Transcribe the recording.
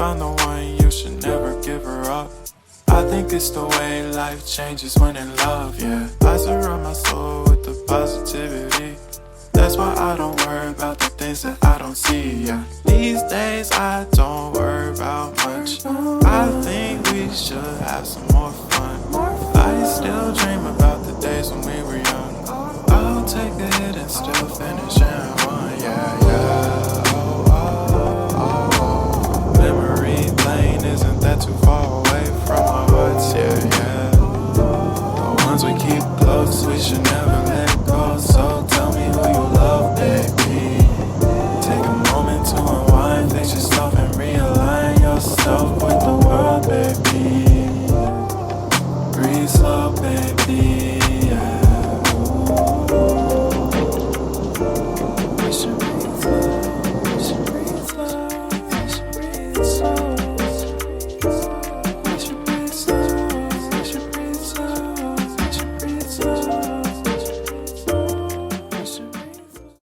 found the one, you should never give her up. I think it's the way life changes when in love, yeah. I surround my soul with the positivity. That's why I don't worry about the things that I don't see, yeah. These days I don't worry about much. I think we should have some more fun. I still dream about the days when we were young. I'll take a hit and still finish in one, yeah, yeah.